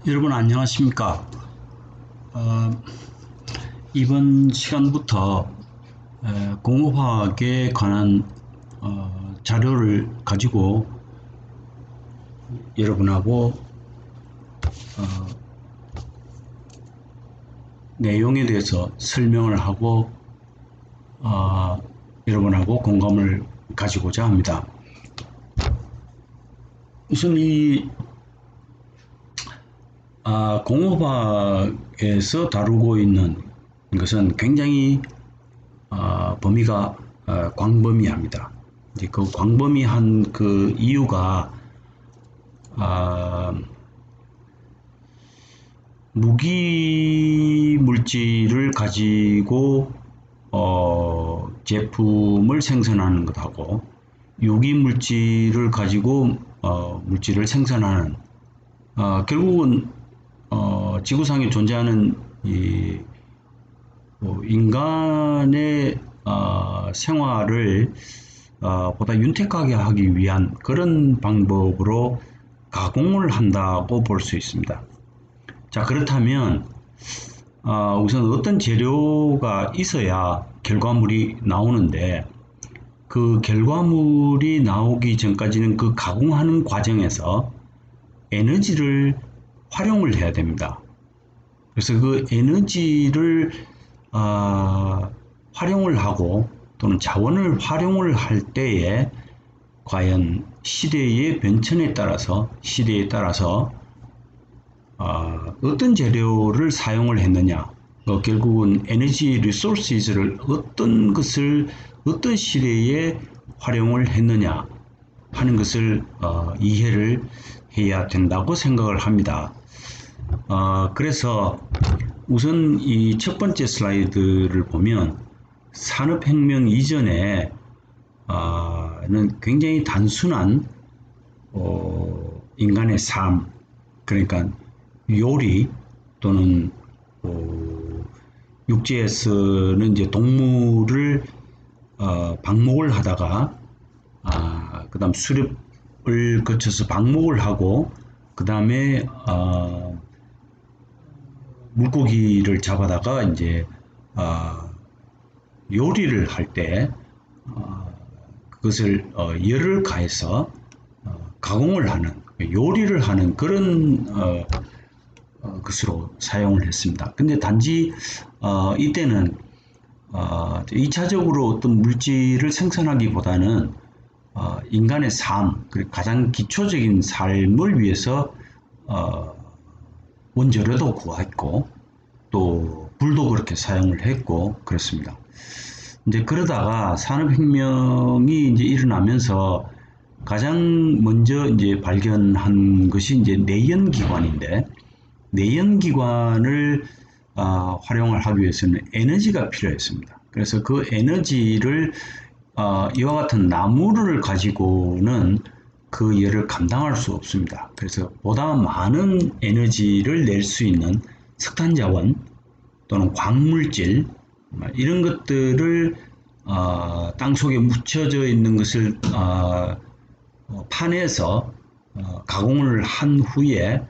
여러분 안녕하십니까? 어, 이번 시간부터 공업화학에 관한 자료를 가지고 여러분하고 어, 내용에 대해서 설명을 하고 여러분하고 공감을 가지고자 합니다. 우선 이 공업학에서 다루고 있는 것은 굉장히 범위가 광범위합니다. 이제 그 광범위한 그 이유가 무기 물질을 가지고 제품을 생산하는 것하고 유기 물질을 가지고 물질을 생산하는 결국은 지구상에 존재하는 인간의 생활을 보다 윤택하게 하기 위한 그런 방법으로 가공을 한다고 볼 수 있습니다. 자, 그렇다면 우선 어떤 재료가 있어야 결과물이 나오는데, 그 결과물이 나오기 전까지는 그 가공하는 과정에서 에너지를 활용을 해야 됩니다. 그래서 그 에너지를 활용을 하고 또는 자원을 활용을 할 때에 과연 시대의 변천에 따라서 어떤 재료를 사용을 했느냐, 결국은 에너지 리소스를 어떤 시대에 활용을 했느냐 하는 것을 이해를 해야 된다고 생각을 합니다. 그래서 우선 이 첫 번째 슬라이드를 보면 산업혁명 이전에는 굉장히 단순한 인간의 삶, 그러니까 요리 또는 육지에서는 이제 동물을 방목을 하다가 그다음 수렵을 거쳐서 방목을 하고 그다음에 물고기를 잡아다가 이제 요리를 할 때 그것을 열을 가해서 가공을 하는, 요리를 하는 그런 것으로 사용을 했습니다. 근데 단지 이때는 2차적으로 어떤 물질을 생산하기보다는 인간의 삶, 그리고 가장 기초적인 삶을 위해서 원재료도 구했고 또 불도 그렇게 사용을 했고 그렇습니다. 이제 그러다가 산업혁명이 이제 일어나면서 가장 먼저 이제 발견한 것이 이제 내연기관인데, 내연기관을 활용을 하기 위해서는 에너지가 필요했습니다. 그래서 그 에너지를 이와 같은 나무를 가지고는 그 열을 감당할 수 없습니다. 그래서 보다 많은 에너지를 낼 수 있는 석탄자원 또는 광물질, 이런 것들을 땅속에 묻혀져 있는 것을 파내서 가공을 한 후에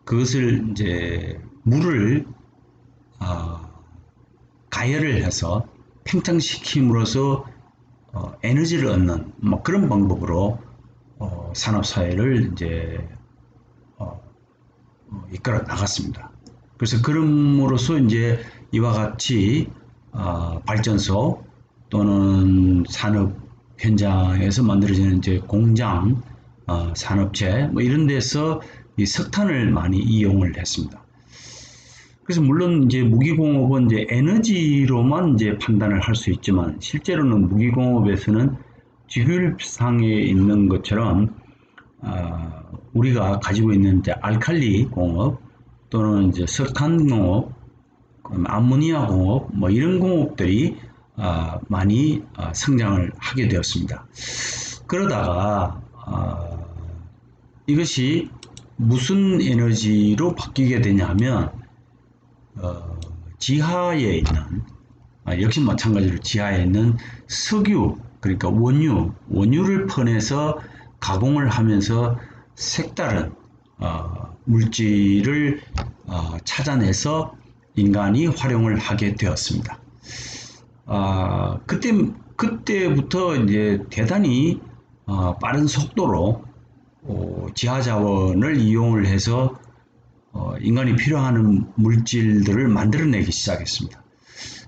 그것을 이제 물을 가열을 해서 팽창시킴으로써 에너지를 얻는 뭐 그런 방법으로 산업 사회를 이제 이끌어 나갔습니다. 그래서 그럼으로써 이제 이와 같이 발전소 또는 산업 현장에서 만들어지는 이제 공장, 산업체 뭐 이런 데서 이 석탄을 많이 이용을 했습니다. 그래서 물론 이제 무기공업은 이제 에너지로만 이제 판단을 할 수 있지만, 실제로는 무기공업에서는 지구상에 있는 것처럼 우리가 가지고 있는 이제 알칼리 공업 또는 이제 석탄 공업, 암모니아 공업 뭐 이런 공업들이 많이 성장을 하게 되었습니다. 그러다가 이것이 무슨 에너지로 바뀌게 되냐면 지하에 있는 역시 마찬가지로 지하에 있는 석유, 그러니까 원유를 퍼내서 가공을 하면서 색다른 물질을 찾아내서 인간이 활용을 하게 되었습니다. 그때부터 이제 대단히 빠른 속도로 지하 자원을 이용을 해서 인간이 필요한 물질들을 만들어내기 시작했습니다.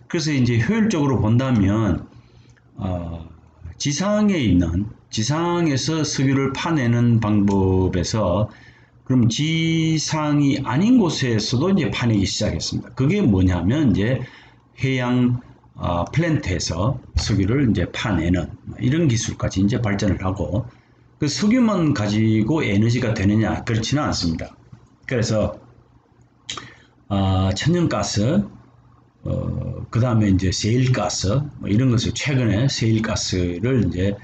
그래서 이제 효율적으로 본다면 지상에서 석유를 파내는 방법에서 그럼 지상이 아닌 곳에서도 이제 파내기 시작했습니다. 그게 뭐냐면 이제 해양 플랜트에서 석유를 이제 파내는 이런 기술까지 이제 발전을 하고 그 석유만 가지고 에너지가 되느냐 그렇지는 않습니다. 그래서 천연가스 그 다음에 이제 세일가스 뭐 이런 것을 최근에 세일가스를 이제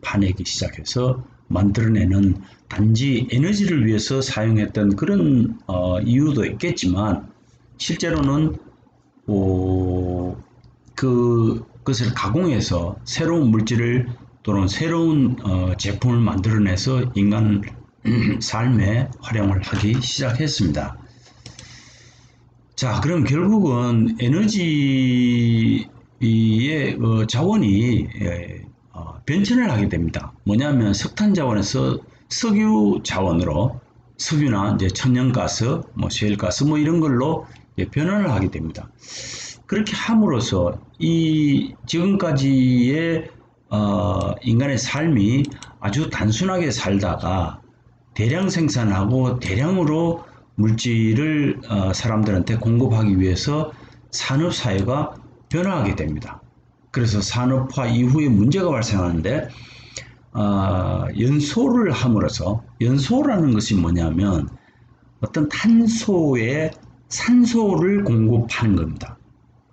파내기 시작해서 만들어내는 단지 에너지를 위해서 사용했던 그런 이유도 있겠지만 실제로는 그것을 가공해서 새로운 물질을 또는 새로운 제품을 만들어내서 인간 삶에 활용을 하기 시작했습니다. 자, 그럼 결국은 에너지의 자원이 변천을 하게 됩니다. 뭐냐면 석탄 자원에서 석유 자원으로 석유나 이제 천연가스, 뭐 셰일가스 뭐 이런 걸로 변환을 하게 됩니다. 그렇게 함으로써 이 지금까지의 인간의 삶이 아주 단순하게 살다가 대량 생산하고 대량으로 물질을 사람들한테 공급하기 위해서 산업사회가 변화하게 됩니다. 그래서 산업화 이후에 문제가 발생하는데 연소를 함으로써 연소라는 것이 뭐냐면 어떤 탄소에 산소를 공급하는 겁니다.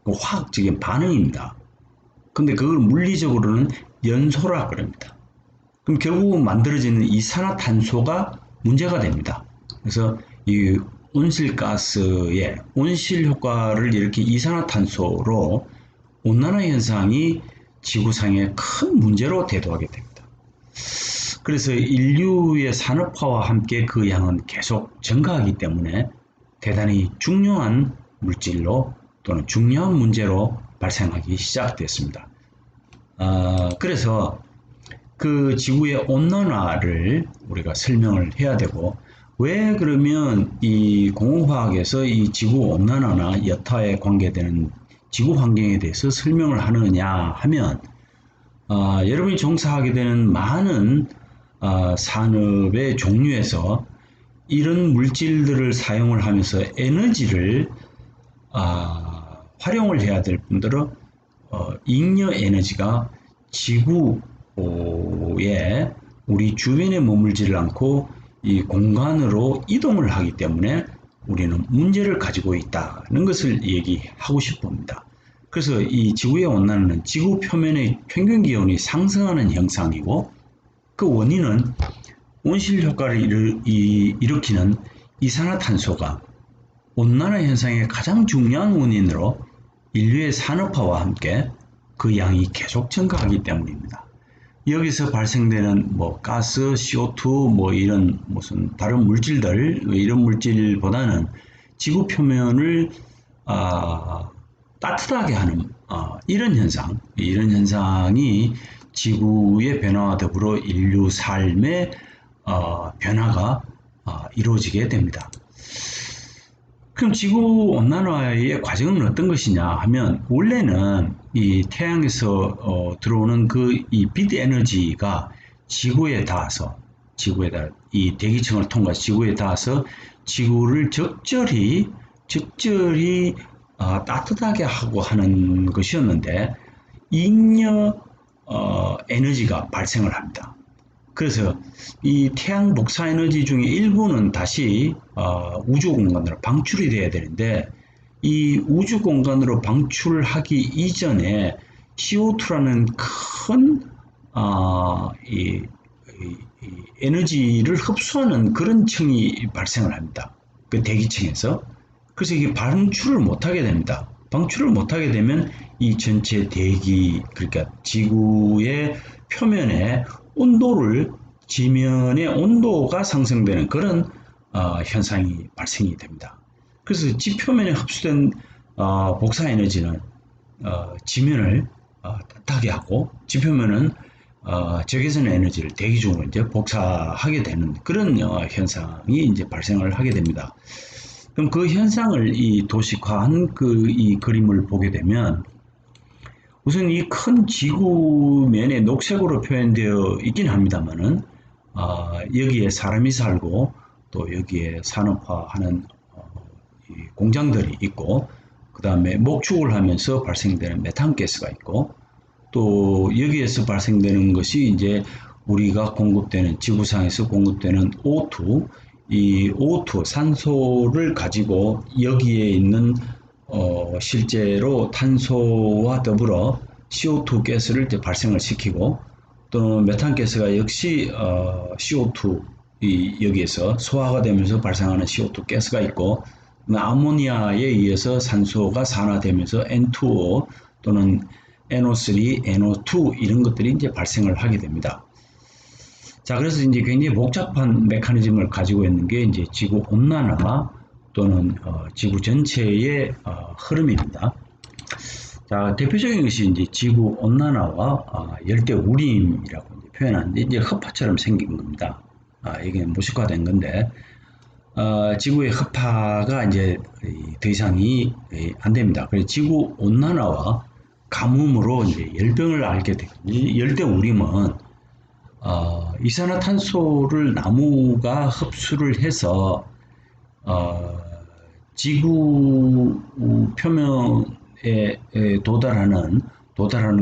화학적인 반응입니다. 근데 그걸 물리적으로는 연소라 그럽니다. 그럼 결국은 만들어지는 이산화탄소가 문제가 됩니다. 그래서 이 온실가스의 온실 효과를 일으킨 이산화탄소로 온난화 현상이 지구상의 큰 문제로 대두하게 됩니다. 그래서 인류의 산업화와 함께 그 양은 계속 증가하기 때문에 대단히 중요한 물질로 또는 중요한 문제로 발생하기 시작됐습니다. 그래서 그 지구의 온난화를 우리가 설명을 해야 되고 왜 그러면 이 공업화학에서 이 지구 온난화나 여타에 관계되는 지구 환경에 대해서 설명을 하느냐 하면 여러분이 종사하게 되는 많은 산업의 종류에서 이런 물질들을 사용을 하면서 에너지를 활용을 해야 될 분들은 잉여 에너지가 지구에 우리 주변에 머물지를 않고 이 공간으로 이동을 하기 때문에 우리는 문제를 가지고 있다는 것을 얘기하고 싶습니다. 그래서 이 지구의 온난화는 지구 표면의 평균 기온이 상승하는 현상이고 그 원인은 온실 효과를 일으키는 이산화탄소가 온난화 현상의 가장 중요한 원인으로 인류의 산업화와 함께 그 양이 계속 증가하기 때문입니다. 여기서 발생되는 뭐 가스, CO2 뭐 이런 무슨 다른 물질들 이런 물질보다는 지구 표면을 따뜻하게 하는 이런 현상이 지구의 변화와 더불어 인류 삶의 변화가 이루어지게 됩니다. 그럼 지구 온난화의 과정은 어떤 것이냐 하면 원래는 이 태양에서 들어오는 이 빛 에너지가 지구에 닿아서 이 대기층을 통과해서 지구에 닿아서 지구를 적절히 따뜻하게 하고 하는 것이었는데 잉여 에너지가 발생을 합니다. 그래서 이 태양 복사 에너지 중에 일부는 다시 우주 공간으로 방출이 돼야 되는데 이 우주 공간으로 방출하기 이전에 CO2라는 큰 에너지를 흡수하는 그런 층이 발생을 합니다. 그 대기층에서. 그래서 이게 방출을 못하게 됩니다. 방출을 못하게 되면 이 전체 대기, 그러니까 지구의 표면에 지면의 온도가 상승되는 그런 현상이 발생이 됩니다. 그래서 지표면에 흡수된 복사 에너지는 지면을 따뜻하게 하고 지표면은 적외선 에너지를 대기 중으로 이제 복사하게 되는 그런 현상이 이제 발생을 하게 됩니다. 그럼 그 현상을 이 도식화한 이 그림을 보게 되면 우선 이 큰 지구면에 녹색으로 표현되어 있긴 합니다만은 여기에 사람이 살고 또 여기에 산업화하는 이 공장들이 있고 그 다음에 목축을 하면서 발생되는 메탄가스가 있고 또 여기에서 발생되는 것이 이제 우리가 공급되는 지구상에서 공급되는 O2 이 O2 산소를 가지고 여기에 있는 실제로 탄소와 더불어 CO2 가스를 이제 발생을 시키고 또는 메탄 가스가 역시 CO2 여기에서 소화가 되면서 발생하는 CO2 가스가 있고 아모니아에 의해서 산소가 산화되면서 N2O 또는 NO3, NO2 이런 것들이 이제 발생을 하게 됩니다. 자, 그래서 이제 굉장히 복잡한 메커니즘을 가지고 있는 게 이제 지구 온난화 또는 지구 전체의 흐름입니다. 자, 대표적인 것이 이제 지구 온난화와 열대 우림이라고 이제 표현하는데 이제 흡파처럼 생긴 겁니다. 이게 무식화된 건데 지구의 흡파가 이제 더 이상이 안 됩니다. 그래서 지구 온난화와 가뭄으로 이제 열병을 앓게 되고 열대 우림은 이산화탄소를 나무가 흡수를 해서 지구 표면에 도달하는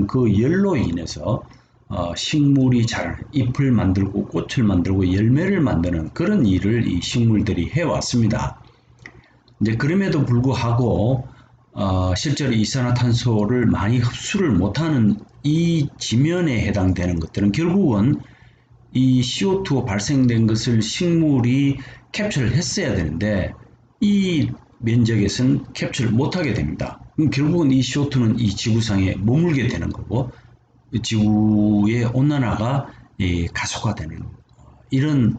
그 열로 인해서 식물이 자라는 잎을 만들고 꽃을 만들고 열매를 만드는 그런 일을 이 식물들이 해왔습니다. 이제 그럼에도 불구하고 실제로 이산화탄소를 많이 흡수를 못하는 이 지면에 해당되는 것들은 결국은 이 CO2가 발생된 것을 식물이 캡처를 했어야 되는데 이 면적에서는 캡처를 못하게 됩니다. 그럼 결국은 이 CO2는 이 지구상에 머물게 되는 거고 지구의 온난화가 가속화되는 이런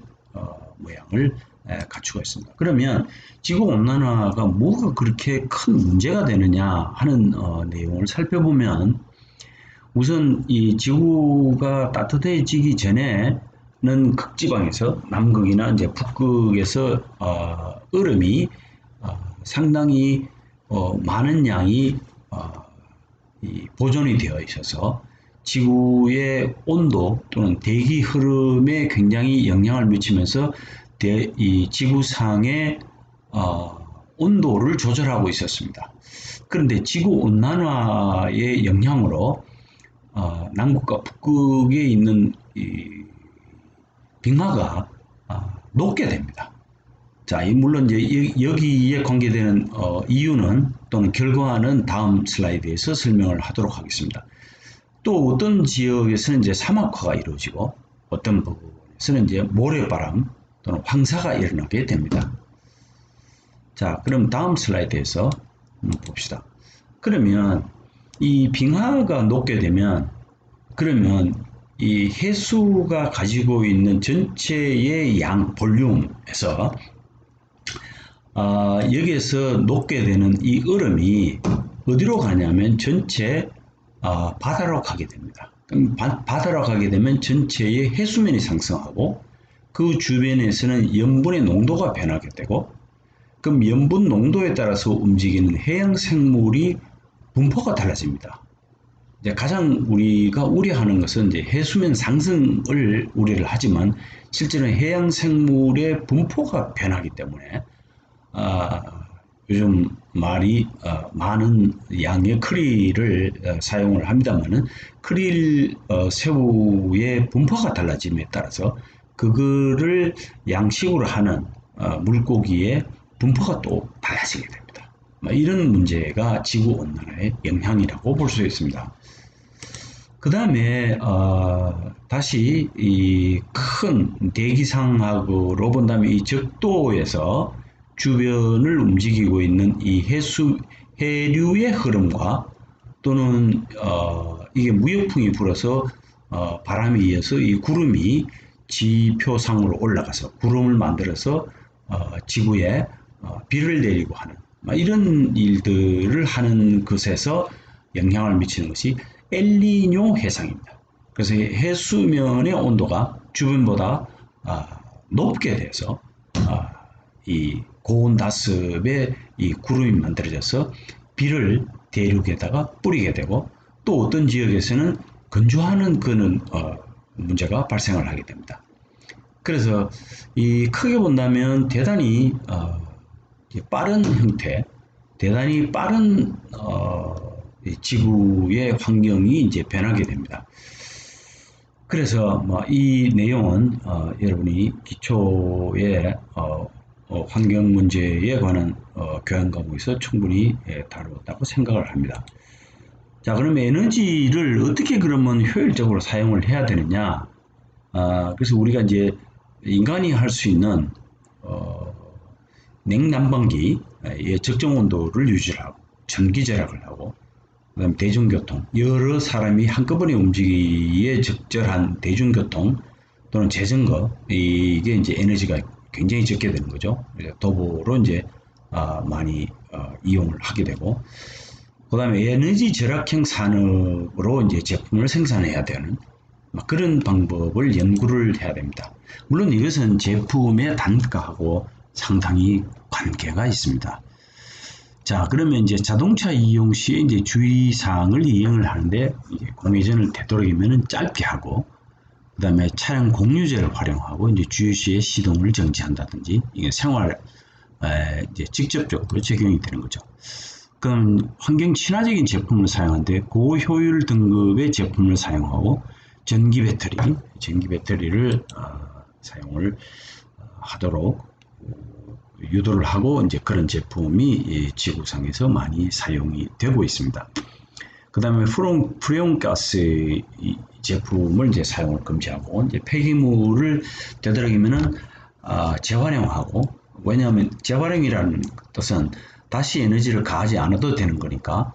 모양을 갖추고 있습니다. 그러면 지구 온난화가 뭐가 그렇게 큰 문제가 되느냐 하는 내용을 살펴보면 우선 이 지구가 따뜻해지기 전에는 극지방에서 남극이나 이제 북극에서 얼음이 상당히 많은 양이 보존이 되어 있어서 지구의 온도 또는 대기 흐름에 굉장히 영향을 미치면서 이 지구상의 온도를 조절하고 있었습니다. 그런데 지구 온난화의 영향으로 남극과 북극에 있는 이 빙하가 녹게 됩니다. 자, 물론 이제 여기에 관계되는 이유는 또는 결과는 다음 슬라이드에서 설명을 하도록 하겠습니다. 또 어떤 지역에서는 이제 사막화가 이루어지고 어떤 부분에서는 이제 모래바람 또는 황사가 일어나게 됩니다. 자, 그럼 다음 슬라이드에서 봅시다. 그러면 이 빙하가 녹게 되면 그러면 이 해수가 가지고 있는 전체의 양 볼륨에서 여기에서 녹게 되는 이 얼음이 어디로 가냐면 전체 바다로 가게 됩니다. 그럼 바다로 가게 되면 전체의 해수면이 상승하고 그 주변에서는 염분의 농도가 변하게 되고 그럼 염분 농도에 따라서 움직이는 해양 생물이 분포가 달라집니다. 이제 가장 우리가 우려하는 것은 이제 해수면 상승을 우려를 하지만 실제는 해양 생물의 분포가 변하기 때문에 요즘 말이 많은 양의 크릴을 사용을 합니다만은 크릴 새우의 분포가 달라짐에 따라서 그거를 양식으로 하는 물고기의 분포가 또 달라지게 됩니다. 이런 문제가 지구 온난화의 영향이라고 볼 수 있습니다. 그 다음에 다시 이 큰 대기상학으로 본다면 이 적도에서 주변을 움직이고 있는 이 해류의 흐름과 또는 이게 무역풍이 불어서 바람에 의해서 이 구름이 지표상으로 올라가서 구름을 만들어서 지구에 비를 내리고 하는 이런 일들을 하는 것에서 영향을 미치는 것이 엘니뇨 해상입니다. 그래서 해수면의 온도가 주변보다 높게 돼서 이 고온 다습의 이 구름이 만들어져서 비를 대륙에다가 뿌리게 되고 또 어떤 지역에서는 건조하는 그는 문제가 발생을 하게 됩니다. 그래서 이 크게 본다면 대단히 빠른 형태, 대단히 빠른 지구의 환경이 이제 변하게 됩니다. 그래서 이 내용은 여러분이 기초의 환경 문제에 관한 교양 과목에서 충분히 다루었다고 생각을 합니다. 자, 그러면 에너지를 어떻게 그러면 효율적으로 사용을 해야 되느냐? 그래서 우리가 이제 인간이 할 수 있는 냉난방기의 적정 온도를 유지하고 전기 절약을 하고 그다음 대중교통 여러 사람이 한꺼번에 움직이기에 적절한 대중교통 또는 자전거 이게 이제 에너지가 굉장히 적게 되는 거죠. 도보로 이제 많이 이용을 하게 되고 그다음에 에너지 절약형 산업으로 이제 제품을 생산해야 되는 그런 방법을 연구를 해야 됩니다. 물론 이것은 제품의 단가하고 상당히 관계가 있습니다. 자, 그러면 이제 자동차 이용 시에 이제 주의사항을 이행을 하는데 이제 공회전을 되도록이면 짧게 하고 그다음에 차량 공유제를 활용하고 이제 주유 시에 시동을 정지한다든지 이게 생활 이제 직접적으로 적용이 되는 거죠. 그럼 환경 친화적인 제품을 사용하는데 고효율 등급의 제품을 사용하고 전기 배터리를 사용을 하도록 유도를 하고 이제 그런 제품이 지구상에서 많이 사용이 되고 있습니다. 그 다음에 프레온가스 제품을 이제 사용을 금지하고 이제 폐기물을 되도록이면은 재활용하고 왜냐하면 재활용이라는 뜻은 다시 에너지를 가하지 않아도 되는 거니까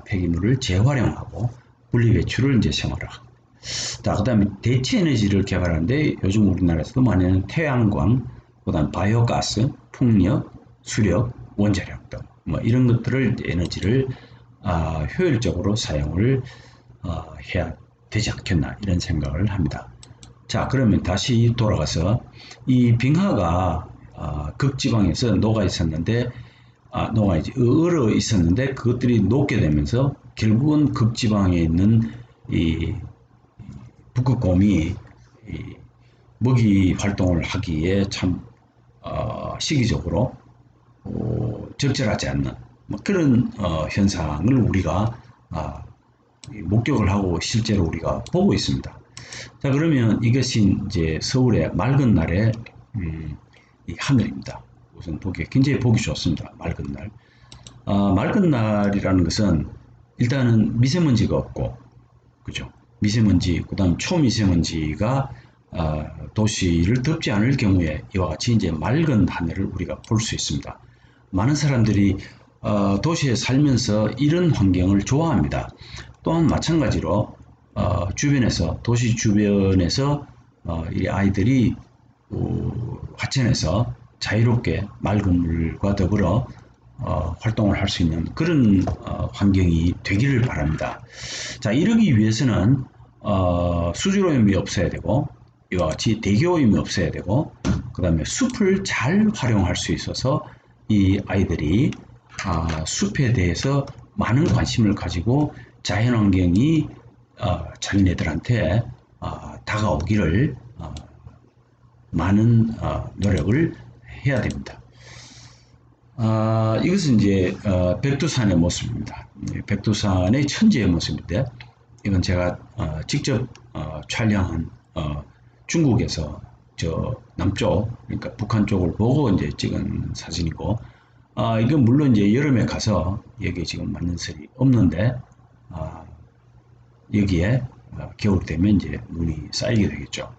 폐기물을 재활용하고 분리배출을 이제 생활하고 자, 그 다음에 대체 에너지를 개발하는데 요즘 우리나라에서도 많이 하는 태양광, 그 다음 바이오가스, 풍력, 수력, 원자력 등 이런 것들을 에너지를 효율적으로 사용을 해야 되지 않겠나 이런 생각을 합니다. 자, 그러면 다시 돌아가서 이 빙하가 극지방에서 녹아 있었는데 얼어 있었는데 그것들이 녹게 되면서 결국은 극지방에 있는 이 북극곰이 먹이 활동을 하기에 참 시기적으로 적절하지 않는 그런 현상을 우리가 목격을 하고 실제로 우리가 보고 있습니다. 자, 그러면 이것이 이제 서울의 맑은 날의 이 하늘입니다. 우선 굉장히 보기 좋습니다. 맑은 날. 맑은 날이라는 것은 일단은 미세먼지가 없고, 그죠? 미세먼지, 그 다음 초미세먼지가 도시를 덮지 않을 경우에 이와 같이 이제 맑은 하늘을 우리가 볼 수 있습니다. 많은 사람들이 도시에 살면서 이런 환경을 좋아합니다. 또한 마찬가지로 주변에서 도시 주변에서 이 아이들이 하천에서 자유롭게 맑은 물과 더불어 활동을 할 수 있는 그런 환경이 되기를 바랍니다. 자, 이러기 위해서는 수질오염이 없어야 되고 이와 같이 대기오염이 없어야 되고 그 다음에 숲을 잘 활용할 수 있어서 이 아이들이 숲에 대해서 많은 관심을 가지고 자연환경이 자기네들한테 다가오기를 많은 노력을 해야 됩니다. 이것은 이제 백두산의 모습입니다. 백두산의 천지의 모습인데 이건 제가 직접 촬영한 중국에서 저 남쪽 그러니까 북한 쪽을 보고 이제 찍은 사진이고 이건 물론 이제 여름에 가서 여기 지금 만년설이 없는데 여기에 겨울 되면 이제 눈이 쌓이게 되겠죠.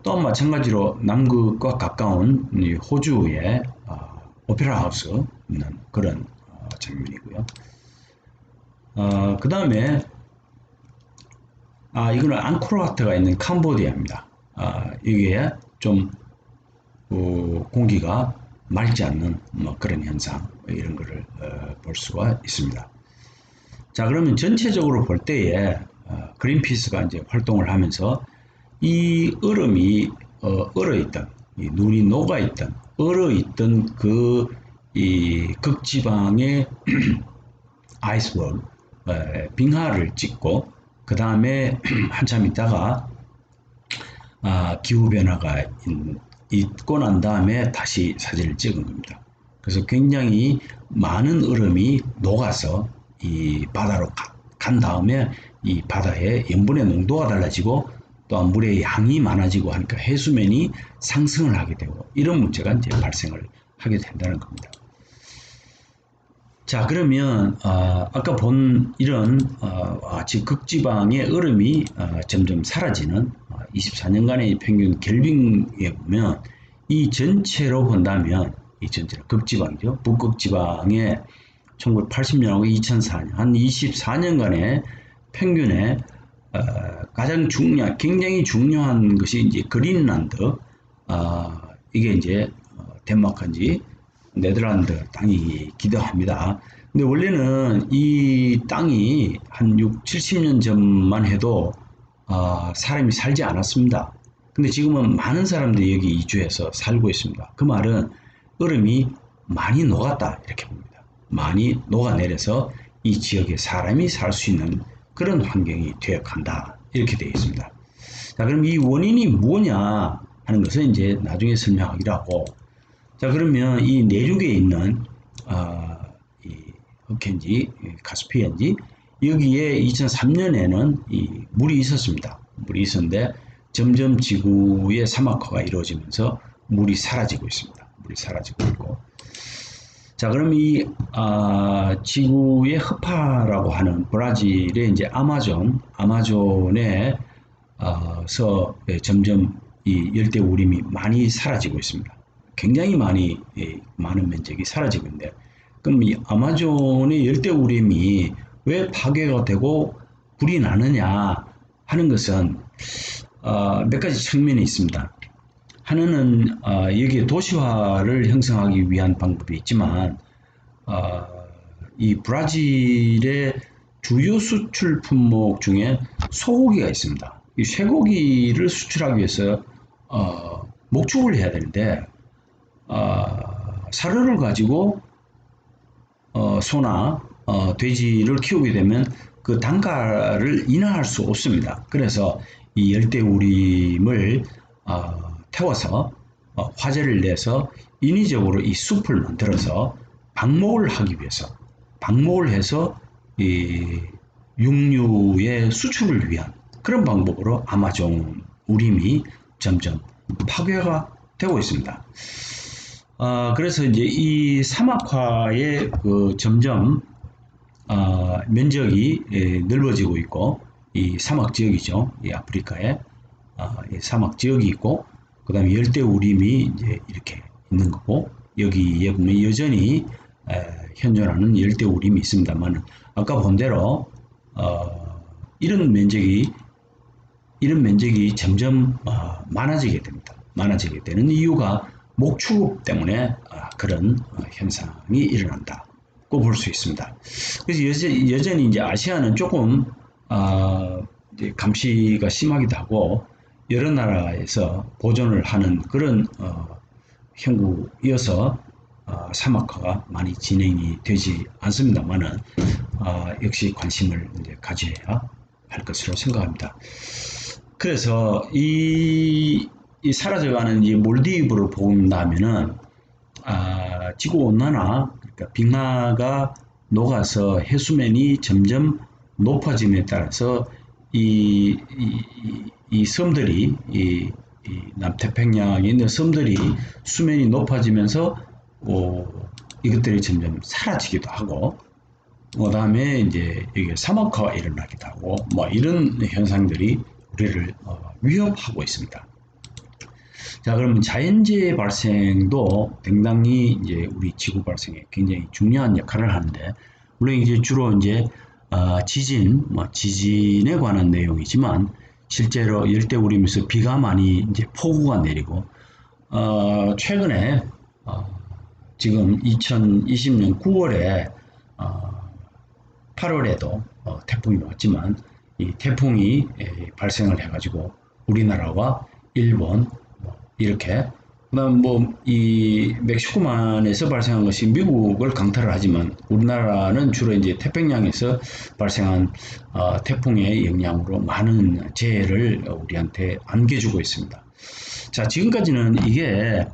또 마찬가지로 남극과 가까운 호주의 오페라 하우스 있는 그런 장면이고요. 그 다음에 이거는 앙코르와트가 있는 캄보디아입니다. 여기에 좀 공기가 맑지 않는 뭐 그런 현상 이런 거를 볼 수가 있습니다. 자, 그러면 전체적으로 볼 때에 그린피스가 이제 활동을 하면서 이 얼음이 얼어있던, 이 눈이 녹아있던, 얼어있던 그 이 극지방의 아이스볼, 빙하를 찍고 그 다음에 한참 있다가 기후 변화가 있고 난 다음에 다시 사진을 찍은 겁니다. 그래서 굉장히 많은 얼음이 녹아서 이 바다로 간 다음에 이 바다의 염분의 농도가 달라지고 또한 물의 양이 많아지고 하니까 해수면이 상승을 하게 되고 이런 문제가 이제 발생을 하게 된다는 겁니다. 자, 그러면 아까 본 이런 극지방의 얼음이 점점 사라지는 24년간의 평균 갤빙에 보면 이 전체로 본다면 이 전체로 극지방이죠. 북극지방의 1980년하고 2004년 한 24년간의 평균에 가장 굉장히 중요한 것이 이제 그린란드, 이게 이제 덴마크인지 네덜란드 땅이기도 합니다. 근데 원래는 이 땅이 한 6, 70년 전만 해도 사람이 살지 않았습니다. 근데 지금은 많은 사람들이 여기 이주해서 살고 있습니다. 그 말은 얼음이 많이 녹았다 이렇게 봅니다. 많이 녹아내려서 이 지역에 사람이 살 수 있는 그런 환경이 되어간다 이렇게 되어 있습니다. 자, 그럼 이 원인이 뭐냐 하는 것은 이제 나중에 설명하기로 하고, 자, 그러면 이 내륙에 있는 이 흑해인지 카스피해인지 여기에 2003년에는 이 물이 있었습니다. 물이 있었는데 점점 지구의 사막화가 이루어지면서 물이 사라지고 있습니다. 물이 사라지고 있고, 자, 그럼 이 지구의 흑파라고 하는 브라질의 이제 아마존에 서 점점 이 열대우림이 많이 사라지고 있습니다. 굉장히 많은 면적이 사라지고 있는데, 그럼 이 아마존의 열대우림이 왜 파괴가 되고 불이 나느냐 하는 것은 몇 가지 측면이 있습니다. 하나는 여기에 도시화를 형성하기 위한 방법이 있지만 이 브라질의 주요 수출 품목 중에 소고기가 있습니다. 이 쇠고기를 수출하기 위해서 목축을 해야 되는데 사료를 가지고 소나 돼지를 키우게 되면 그 단가를 인하할 수 없습니다. 그래서 이 열대우림을 태워서 화재를 내서 인위적으로 이 숲을 만들어서 방목을 하기 위해서 방목을 해서 이 육류의 수출을 위한 그런 방법으로 아마존 우림이 점점 파괴가 되고 있습니다. 그래서 이제 이 사막화의 그 점점 면적이 넓어지고 있고, 이 사막 지역이죠. 이 아프리카에 이 사막 지역이 있고, 그 다음에 열대우림이 이제 이렇게 있는 거고, 여기에 보면 여전히 현존하는 열대우림이 있습니다만, 아까 본 대로 이런 면적이 점점 많아지게 됩니다. 많아지게 되는 이유가 목축 때문에 그런 현상이 일어난다고 볼 수 있습니다. 그래서 여전히 이제 아시아는 조금 이제 감시가 심하기도 하고 여러 나라에서 보존을 하는 그런 형국이어서 사막화가 많이 진행이 되지 않습니다만은 역시 관심을 이제 가져야 할 것으로 생각합니다. 그래서 이 사라져가는 이 몰디브를 본다면은 지구 온난화, 그러니까 빙하가 녹아서 해수면이 점점 높아짐에 따라서 이 섬들이 이 남태평양에 있는 섬들이 수면이 높아지면서 이것들이 점점 사라지기도 하고, 그다음에 이제 이게 사막화가 일어나기도 하고, 뭐 이런 현상들이 우리를 위협하고 있습니다. 자, 그러면 자연재해 발생도 상당히 이제 우리 지구 발생에 굉장히 중요한 역할을 하는데, 물론 이제 주로 이제 지진에 관한 내용이지만 실제로 열대우림에서 비가 많이 이제 폭우가 내리고 최근에 지금 2020년 9월에 8월에도 태풍이 왔지만 이 태풍이 발생을 해가지고 우리나라와 일본 이렇게 그다음 이 멕시코만에서 발생한 것이 미국을 강타를 하지만 우리나라는 주로 이제 태평양에서 발생한 태풍의 영향으로 많은 재해를 우리한테 안겨주고 있습니다. 자, 지금까지는 이게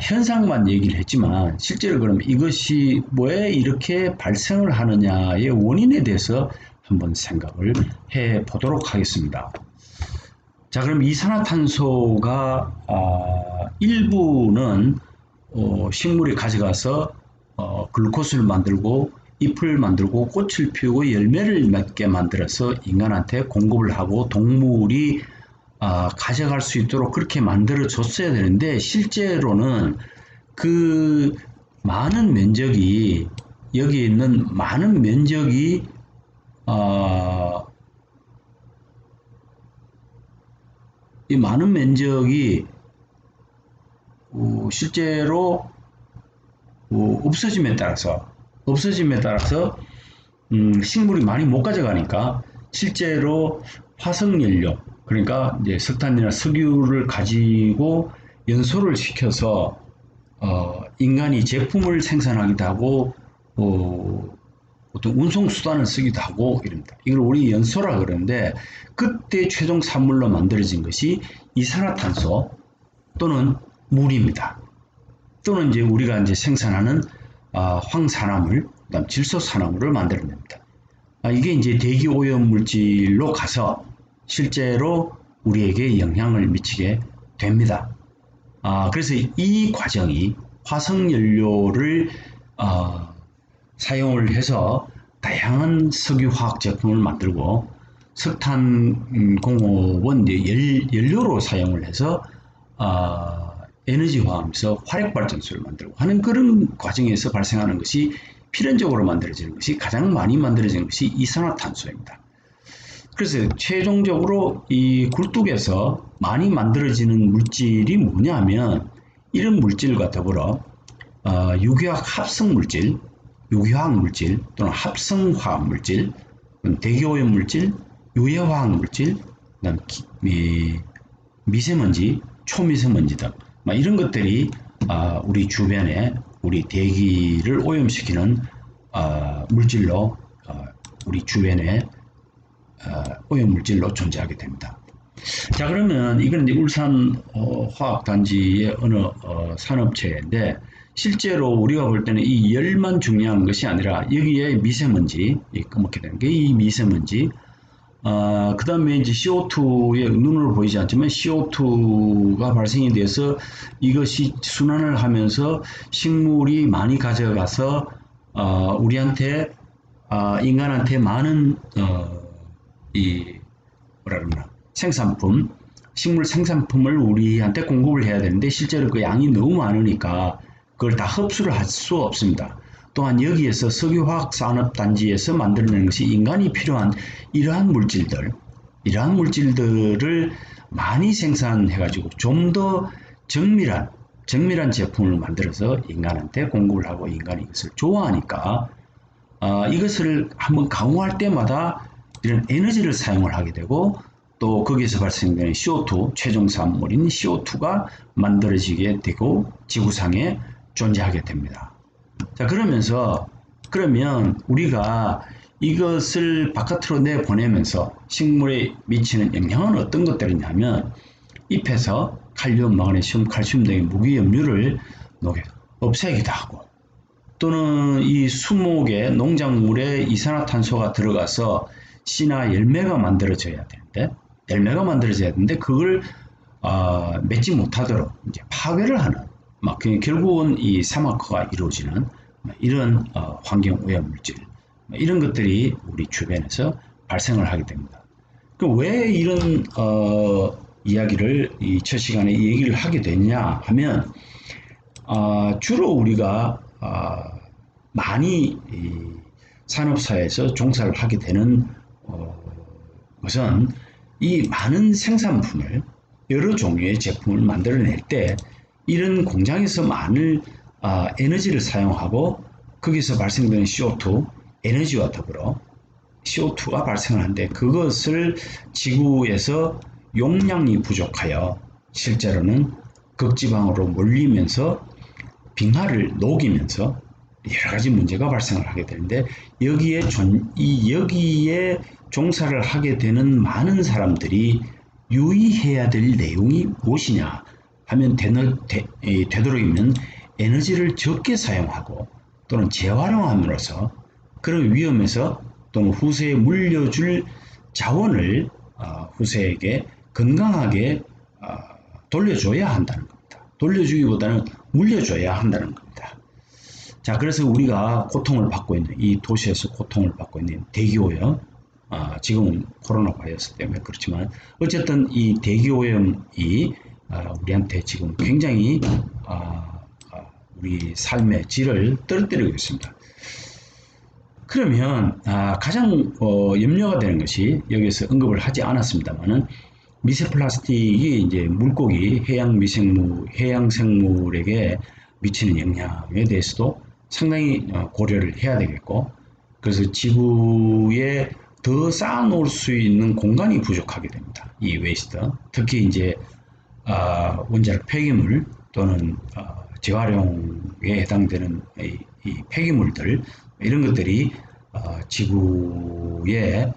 현상만 얘기를 했지만 실제로 그럼 이것이 왜 이렇게 발생을 하느냐의 원인에 대해서 한번 생각을 해 보도록 하겠습니다. 자, 그럼 이산화탄소가 일부는 식물이 가져가서 글루코스를 만들고 잎을 만들고 꽃을 피우고 열매를 맺게 만들어서 인간한테 공급을 하고 동물이 가져갈 수 있도록 그렇게 만들어 줬어야 되는데 실제로는 그 많은 면적이 여기 있는 많은 면적이 이 많은 면적이 실제로 없어짐에 따라서 식물이 많이 못 가져가니까 실제로 화석연료 그러니까 이제 석탄이나 석유를 가지고 연소를 시켜서 인간이 제품을 생산하기도 하고 어떤 운송수단을 쓰기도 하고 이럽니다. 이걸 우리 연소라 그러는데 그때 최종 산물로 만들어진 것이 이산화탄소 또는 물입니다. 또는 이제 우리가 이제 생산하는 황산화물, 그다음 질소산화물을 만들어냅니다. 이게 이제 대기 오염 물질로 가서 실제로 우리에게 영향을 미치게 됩니다. 그래서 이 과정이 화석연료를 사용을 해서 다양한 석유화학 제품을 만들고 석탄공업은 이제 연료로 사용을 해서 에너지화하면서 화력발전소를 만들고 하는 그런 과정에서 발생하는 것이 필연적으로 만들어지는 것이 가장 많이 만들어지는 것이 이산화탄소입니다. 그래서 최종적으로 이 굴뚝에서 많이 만들어지는 물질이 뭐냐면 이런 물질과 더불어 유기화학 합성 물질, 유기화학 물질 또는 합성화학 물질, 대기오염 물질, 유해화학 물질, 그다음 미세먼지, 초미세먼지 등 이런 것들이 우리 주변에 우리 대기를 오염시키는 물질로 우리 주변에 오염물질로 존재하게 됩니다. 자, 그러면 이건 이제 울산 화학단지의 어느 산업체인데 실제로 우리가 볼 때는 이 열만 중요한 것이 아니라 여기에 미세먼지, 꺼멓게 되는 게 이 미세먼지, 그 다음에 이제 CO2의 눈으로 보이지 않지만 CO2가 발생이 돼서 이것이 순환을 하면서 식물이 많이 가져가서 우리한테 인간한테 많은 이 뭐라 그러나 생산품, 식물 생산품을 우리한테 공급을 해야 되는데 실제로 그 양이 너무 많으니까 그걸 다 흡수를 할 수 없습니다. 또한 여기에서 석유화학산업단지에서 만들어내는 것이 인간이 필요한 이러한 물질들을 많이 생산해가지고 좀 더 정밀한 제품을 만들어서 인간한테 공급을 하고 인간이 이것을 좋아하니까 이것을 한번 가공할 때마다 이런 에너지를 사용을 하게 되고 또 거기에서 발생되는 CO2, 최종 산물인 CO2가 만들어지게 되고 지구상에 존재하게 됩니다. 자, 그러면 우리가 이것을 바깥으로 내보내면서 식물에 미치는 영향은 어떤 것들이냐면 잎에서 칼륨, 마그네슘, 칼슘 등의 무기염류를 없애기도 하고 또는 이 수목의 농작물에 이산화탄소가 들어가서 씨나 열매가 만들어져야 되는데 그걸 맺지 못하도록 이제 파괴를 하는 결국은 이 사막화가 이루어지는 이런 환경 오염 물질 이런 것들이 우리 주변에서 발생을 하게 됩니다. 왜 이런 이야기를 이 첫 시간에 이 얘기를 하게 됐냐 하면 주로 우리가 많이 산업사에서 종사를 하게 되는 것은 이 많은 생산품을 여러 종류의 제품을 만들어낼 때 이런 공장에서 많은 에너지를 사용하고 거기서 발생되는 CO2 에너지와 더불어 CO2가 발생을 하는데 그것을 지구에서 용량이 부족하여 실제로는 극지방으로 몰리면서 빙하를 녹이면서 여러 가지 문제가 발생을 하게 되는데 여기에 종사를 하게 되는 많은 사람들이 유의해야 될 내용이 무엇이냐 하면 되도록이면 에너지를 적게 사용하고 또는 재활용함으로써 그런 위험에서 또는 후세에 물려줄 자원을 후세에게 건강하게 돌려줘야 한다는 겁니다. 돌려주기보다는 물려줘야 한다는 겁니다. 자, 그래서 우리가 고통을 받고 있는 이 도시에서 고통을 받고 있는 대기오염, 지금은 코로나 바이러스 때문에 그렇지만 어쨌든 이 대기오염이 우리한테 지금 굉장히 우리 삶의 질을 떨어뜨리고 있습니다. 그러면 가장 염려가 되는 것이 여기서 언급을 하지 않았습니다만은 미세 플라스틱이 이제 물고기, 해양 미생물, 해양 생물에게 미치는 영향에 대해서도 상당히 고려를 해야 되겠고, 그래서 지구에 더 쌓아놓을 수 있는 공간이 부족하게 됩니다. 이 웨이스트, 특히 이제 원자력 폐기물 또는 재활용에 해당되는 이 폐기물들 이런 것들이 지구의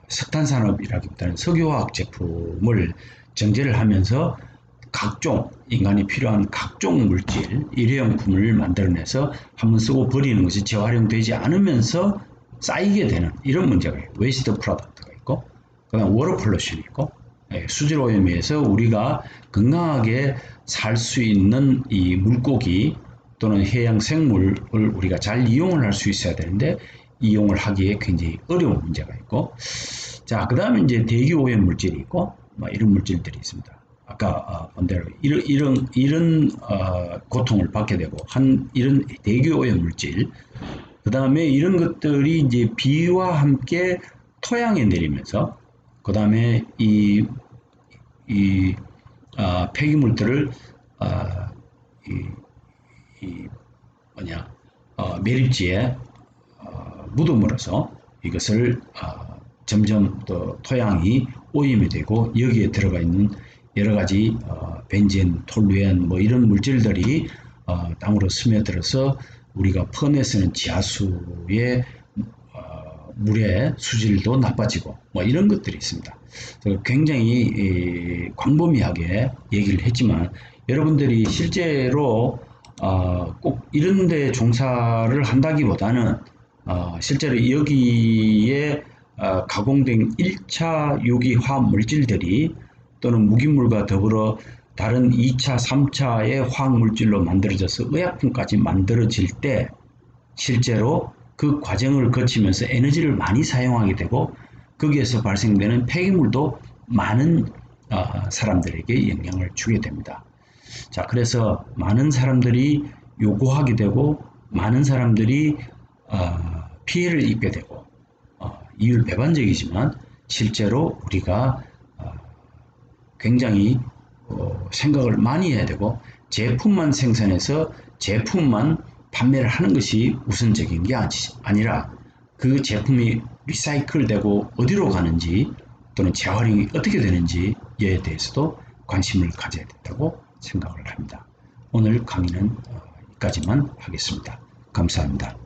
석탄 산업이라기보다는 석유화학 제품을 정제를 하면서 각종 인간이 필요한 각종 물질, 일회용품을 만들어내서 한번 쓰고 버리는 것이 재활용되지 않으면서 쌓이게 되는 이런 문제가 있고, 웨이스트 프로덕트가 있고, 그다음 워터 폴루션이 있고, 수질 오염에 의해서 우리가 건강하게 살 수 있는 이 물고기 또는 해양 생물을 우리가 잘 이용을 할 수 있어야 되는데 이용을 하기에 굉장히 어려운 문제가 있고, 자, 그 다음에 이제 대기 오염 물질이 있고, 이런 물질들이 있습니다. 아까 본 대로 이런 고통을 받게 되고 이런 대기 오염 물질, 그 다음에 이런 것들이 이제 비와 함께 토양에 내리면서 그 다음에 이 폐기물들을 매립지에 묻음으로써 이것을 점점 더 토양이 오염이 되고 여기에 들어가 있는 여러 가지 벤젠, 톨루엔 이런 물질들이 땅으로 스며들어서 우리가 펀에 쓰는 지하수의 물의 수질도 나빠지고 이런 것들이 있습니다. 굉장히 광범위하게 얘기를 했지만 여러분들이 실제로 꼭 이런 데 종사를 한다기보다는 실제로 여기에 가공된 1차 유기 화학 물질들이 또는 무기물과 더불어 다른 2차, 3차의 화학 물질로 만들어져서 의약품까지 만들어질 때 실제로 그 과정을 거치면서 에너지를 많이 사용하게 되고 거기에서 발생되는 폐기물도 많은 사람들에게 영향을 주게 됩니다. 자, 그래서 많은 사람들이 요구하게 되고 많은 사람들이 피해를 입게 되고 이율배반적이지만 실제로 우리가 굉장히 생각을 많이 해야 되고 제품만 생산해서 제품만 판매를 하는 것이 우선적인 게 아니라 그 제품이 리사이클되고 어디로 가는지 또는 재활용이 어떻게 되는지에 대해서도 관심을 가져야 된다고 생각을 합니다. 오늘 강의는 여기까지만 하겠습니다. 감사합니다.